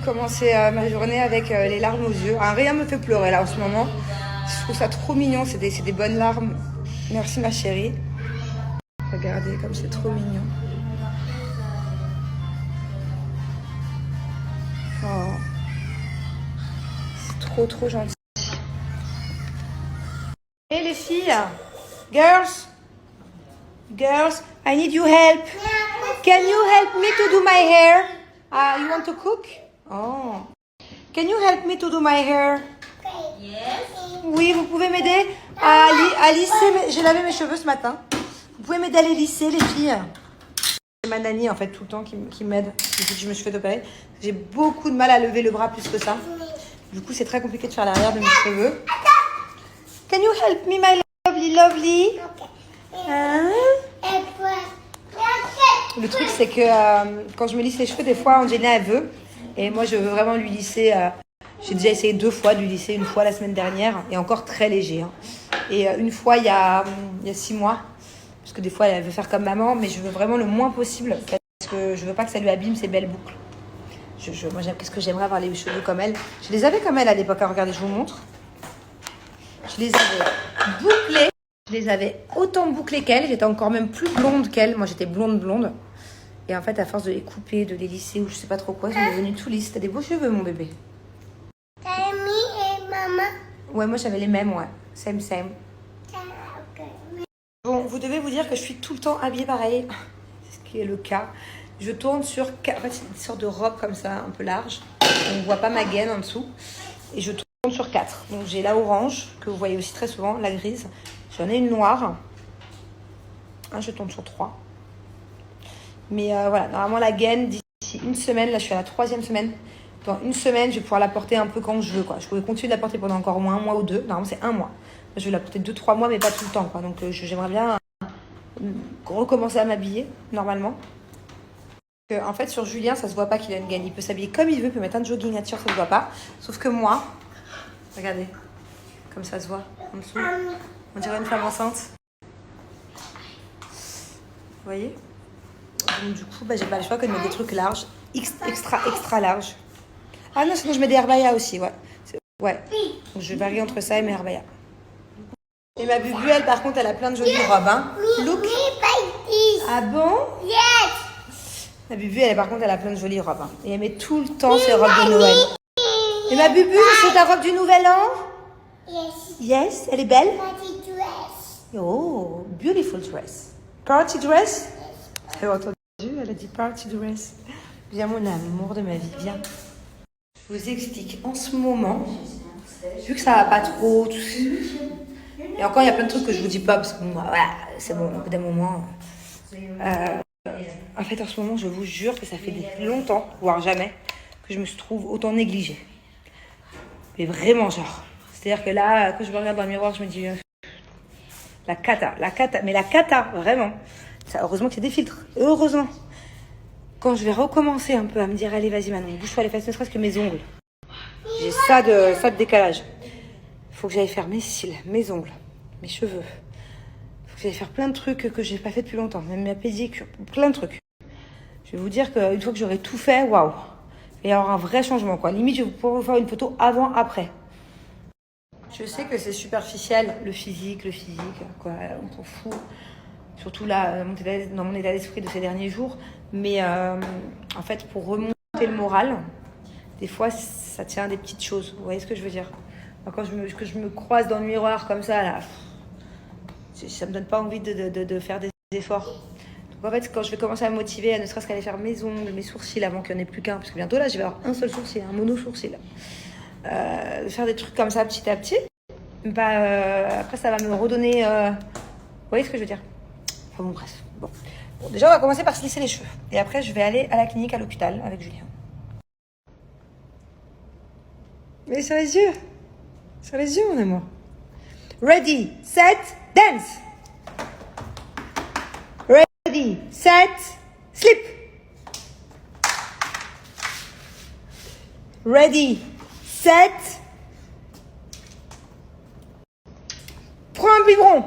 commencer ma journée avec les larmes aux yeux. Rien me fait pleurer là en ce moment. Je trouve ça trop mignon, c'est des bonnes larmes. Merci ma chérie. Regardez comme c'est trop mignon. Oh. C'est trop gentil. Et les filles, girls, I need your help. Can you help me to do my hair? You want to cook? Oh. Can you help me to do my hair? Yes. Oui, vous pouvez m'aider à lisser. J'ai lavé mes cheveux ce matin. Vous pouvez m'aider à les lisser, les filles? C'est ma nanny, en fait, tout le temps qui m'aide depuis que je me suis fait opérer. J'ai beaucoup de mal à lever le bras plus que ça. Du coup, c'est très compliqué de faire l'arrière de mes cheveux. Can you help me, my lovely? Hein? Le truc, c'est que quand je me lisse les cheveux, des fois, Angelina, elle veut. Et moi, je veux vraiment lui lisser. J'ai déjà essayé 2 fois de lui lisser, une fois la semaine dernière, et encore très léger. Hein. Et une fois, il y a 6 mois. Parce que des fois, elle veut faire comme maman, mais je veux vraiment le moins possible. Parce que je veux pas que ça lui abîme ses belles boucles. Moi, qu'est-ce que j'aimerais avoir les cheveux comme elle. Je les avais comme elle à l'époque. Regardez, je vous montre. Je les avais bouclés. Je les avais autant bouclés qu'elle. J'étais encore même plus blonde qu'elle. Moi, j'étais blonde. Et en fait, à force de les couper, de les lisser ou je sais pas trop quoi, ils sont devenus tout lisses. T'as des beaux cheveux, mon bébé. T'as mis et maman? Ouais, moi, j'avais les mêmes, ouais. Same. Okay. Bon, vous devez vous dire que je suis tout le temps habillée pareil. C'est ce qui est le cas. Je tourne sur... En fait, c'est une sorte de robe comme ça, un peu large. On ne voit pas ma gaine en dessous. Et je tourne sur 4. Donc, j'ai la orange, que vous voyez aussi très souvent, la grise. J'en ai une noire. Je tourne sur 3. Mais voilà, normalement, la gaine, d'ici une semaine, là, je suis à la 3e semaine. Dans une semaine, je vais pouvoir la porter un peu quand je veux, quoi. Je pourrais continuer de la porter pendant encore au moins 1 mois ou 2. Normalement, c'est 1 mois. Je vais la porter 2-3 mois, mais pas tout le temps, quoi. Donc, j'aimerais bien recommencer à m'habiller, normalement. En fait, sur Julien, ça se voit pas qu'il a une gaine. Il peut s'habiller comme il veut, il peut mettre un jogging nature, ça se voit pas. Sauf que moi, regardez, comme ça se voit en dessous. On dirait une femme enceinte. Vous voyez? Donc du coup, j'ai pas le choix que de mettre des trucs larges, extra larges. Ah non, sinon je mets des herbayas aussi, ouais. Ouais. Donc je varie entre ça et mes herbayas. Et ma bubu, elle, par contre, elle a plein de jolies robes, hein. Look. Ah bon? Yes. Ma bubu, elle, par contre, elle a plein de jolies robes, hein. Et elle met tout le temps ses robes de Noël. Et ma bubu, c'est ta robe du Nouvel An? Yes. Yes, elle est belle? Party dress. Oh, beautiful dress. Party dress? Vous avez entendu? Elle a dit party dress. Viens, mon amour de ma vie, viens. Je vous explique. En ce moment, vu que ça va pas trop, et encore, il y a plein de trucs que je vous dis pas, parce que bon, voilà, c'est bon, au bout d'un moment. En fait, en ce moment, je vous jure que ça fait longtemps, voire jamais, que je me trouve autant négligée. Mais vraiment, genre. C'est-à-dire que là, quand je me regarde dans le miroir, je me dis... la cata, mais la cata, vraiment. Ça, heureusement qu'il y a des filtres. Heureusement. Quand je vais recommencer un peu à me dire, allez, vas-y, Manon, bouge-toi les fesses, ne serait-ce que mes ongles. J'ai ça de décalage. Il faut que j'aille faire mes cils, mes ongles, mes cheveux. Il faut que j'aille faire plein de trucs que j'ai pas fait depuis longtemps. Même ma pédicure, plein de trucs. Je vais vous dire qu'une fois que j'aurai tout fait, waouh. Il va y avoir un vrai changement, quoi. Limite, je vais pouvoir vous faire une photo avant-après. Je sais que c'est superficiel, le physique, quoi. On s'en fout. Surtout là, dans mon état d'esprit de ces derniers jours. Mais en fait, pour remonter le moral, des fois, ça tient à des petites choses. Vous voyez ce que je veux dire? Quand je me croise dans le miroir comme ça, là, ça me donne pas envie de faire des efforts. Donc en fait, quand je vais commencer à me motiver, à ne serait-ce qu'aller faire mes ongles, mes sourcils avant qu'il n'y en ait plus qu'un, parce que bientôt là, je vais avoir un seul sourcil, un mono-sourcil. Faire des trucs comme ça petit à petit. Après, ça va me redonner... Vous voyez ce que je veux dire? Enfin bon, bref. Bon, déjà, on va commencer par se lisser les cheveux. Et après, je vais aller à la clinique, à l'hôpital, avec Julien. Mais sur les yeux. Sur les yeux, mon amour. Ready, set, dance. Ready, set, slip. Ready, set. Prends un biberon.